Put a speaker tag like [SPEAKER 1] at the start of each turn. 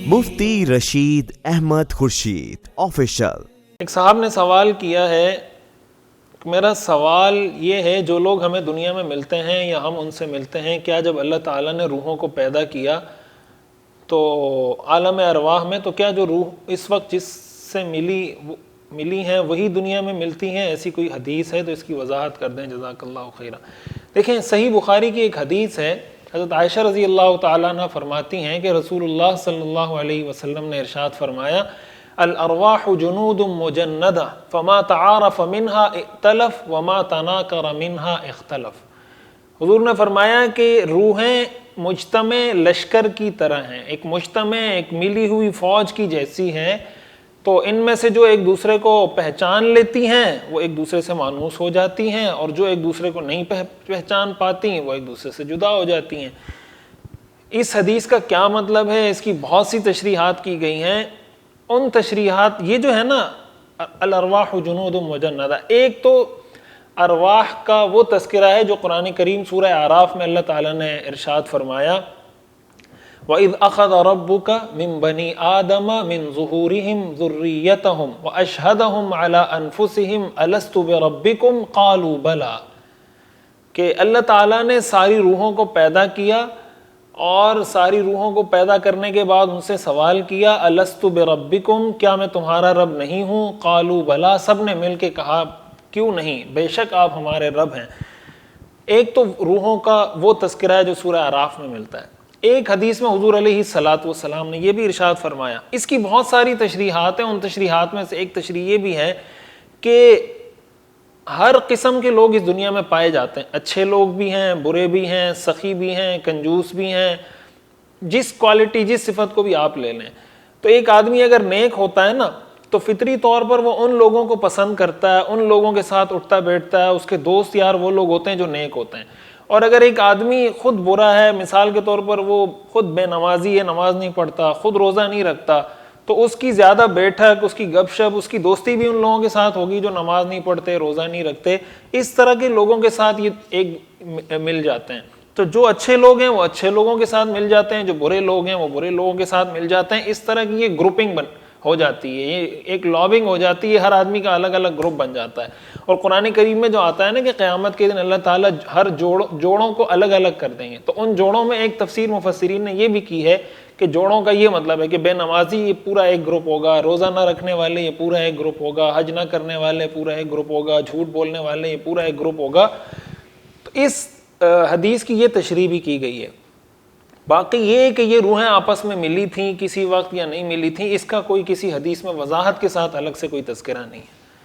[SPEAKER 1] مفتی Rashid Ahmad Khurshid official.
[SPEAKER 2] ایک صاحب نے سوال کیا ہے، میرا سوال یہ ہے، جو لوگ ہمیں دنیا میں ملتے ہیں یا ہم ان سے ملتے ہیں، کیا جب اللہ تعالیٰ نے روحوں کو پیدا کیا تو عالم ارواح میں، تو کیا جو روح اس وقت جس سے ملی ہیں وہی دنیا میں ملتی ہیں؟ ایسی کوئی حدیث ہے تو اس کی وضاحت کر دیں، جزاک اللہ خیرہ۔ دیکھیں، صحیح بخاری کی ایک حدیث ہے، حضرت عائشہ رضی اللہ تعالیٰ عنہ فرماتی ہیں کہ رسول اللہ صلی اللہ علیہ وسلم نے ارشاد فرمایا، الارواح جنود مجندہ فما تعارف منها ائتلف وما تناکر منها اختلف۔ حضور نے فرمایا کہ روحیں مجتمع لشکر کی طرح ہیں، ایک مجتمع، ایک ملی ہوئی فوج کی جیسی ہیں، تو ان میں سے جو ایک دوسرے کو پہچان لیتی ہیں وہ ایک دوسرے سے مانوس ہو جاتی ہیں، اور جو ایک دوسرے کو نہیں پہچان پاتی وہ ایک دوسرے سے جدا ہو جاتی ہیں۔ اس حدیث کا کیا مطلب ہے؟ اس کی بہت سی تشریحات کی گئی ہیں۔ ان تشریحات یہ جو ہے نا، الارواح جنود مجندہ، ایک تو ارواح کا وہ تذکرہ ہے جو قرآن کریم سورہ اعراف میں اللہ تعالیٰ نے ارشاد فرمایا، وَإِذْ أَخَذَ رَبُّكَ مِن بَنِي آدَمَ مِن ظُهُورِهِمْ ذُرِّيَّتَهُمْ وَأَشْهَدَهُمْ عَلَىٰ أَنفُسِهِمْ أَلَسْتُ بِرَبِّكُمْ قَالُوا بَلَىٰ، کہ اللہ تعالیٰ نے ساری روحوں کو پیدا کیا اور ساری روحوں کو پیدا کرنے کے بعد ان سے سوال کیا، أَلَسْتُ بِرَبِّكُمْ، کیا میں تمہارا رب نہیں ہوں؟ قَالُوا بَلَىٰ، سب نے مل کے کہا کیوں نہیں، بے شک آپ ہمارے رب ہیں۔ ایک تو روحوں کا وہ تذکرہ ہے جو سورہ اعراف میں ملتا ہے۔ ایک حدیث میں حضور علیہ الصلوۃ نے یہ بھی ارشاد فرمایا، اس کی بہت ساری تشریحات ہیں، ان تشریحات میں سے ایک تشریح یہ بھی ہے کہ ہر قسم کے لوگ اس دنیا میں پائے جاتے ہیں، اچھے لوگ بھی ہیں، برے بھی ہیں، سخی بھی ہیں، کنجوس بھی ہیں، جس کوالٹی جس صفت کو بھی آپ لے لیں۔ تو ایک آدمی اگر نیک ہوتا ہے نا تو فطری طور پر وہ ان لوگوں کو پسند کرتا ہے، ان لوگوں کے ساتھ اٹھتا بیٹھتا ہے، اس کے دوست یار وہ لوگ ہوتے ہیں جو نیک ہوتے ہیں۔ اور اگر ایک آدمی خود برا ہے، مثال کے طور پر وہ خود بے نمازی ہے، نماز نہیں پڑھتا، خود روزہ نہیں رکھتا، تو اس کی زیادہ بیٹھک، اس کی گپ شپ، اس کی دوستی بھی ان لوگوں کے ساتھ ہوگی جو نماز نہیں پڑھتے، روزہ نہیں رکھتے۔ اس طرح کے لوگوں کے ساتھ یہ ایک مل جاتے ہیں۔ تو جو اچھے لوگ ہیں وہ اچھے لوگوں کے ساتھ مل جاتے ہیں، جو برے لوگ ہیں وہ برے لوگوں کے ساتھ مل جاتے ہیں۔ اس طرح کی یہ گروپنگ ہو جاتی ہے، یہ ایک لابنگ ہو جاتی ہے، ہر آدمی کا الگ الگ گروپ بن جاتا ہے۔ اور قرآن کریم میں جو آتا ہے نا کہ قیامت کے دن اللہ تعالیٰ ہر جوڑوں کو الگ الگ کر دیں گے، تو ان جوڑوں میں ایک تفسیر مفسرین نے یہ بھی کی ہے کہ جوڑوں کا یہ مطلب ہے کہ بے نمازی یہ پورا ایک گروپ ہوگا، روزہ نہ رکھنے والے یہ پورا ایک گروپ ہوگا، حج نہ کرنے والے پورا ایک گروپ ہوگا، جھوٹ بولنے والے یہ پورا ایک گروپ ہوگا۔ تو اس حدیث کی یہ تشریح بھی کی گئی ہے۔ باقی یہ کہ یہ روحیں آپس میں ملی تھیں کسی وقت یا نہیں ملی تھیں، اس کا کوئی کسی حدیث میں وضاحت کے ساتھ الگ سے کوئی تذکرہ نہیں ہے۔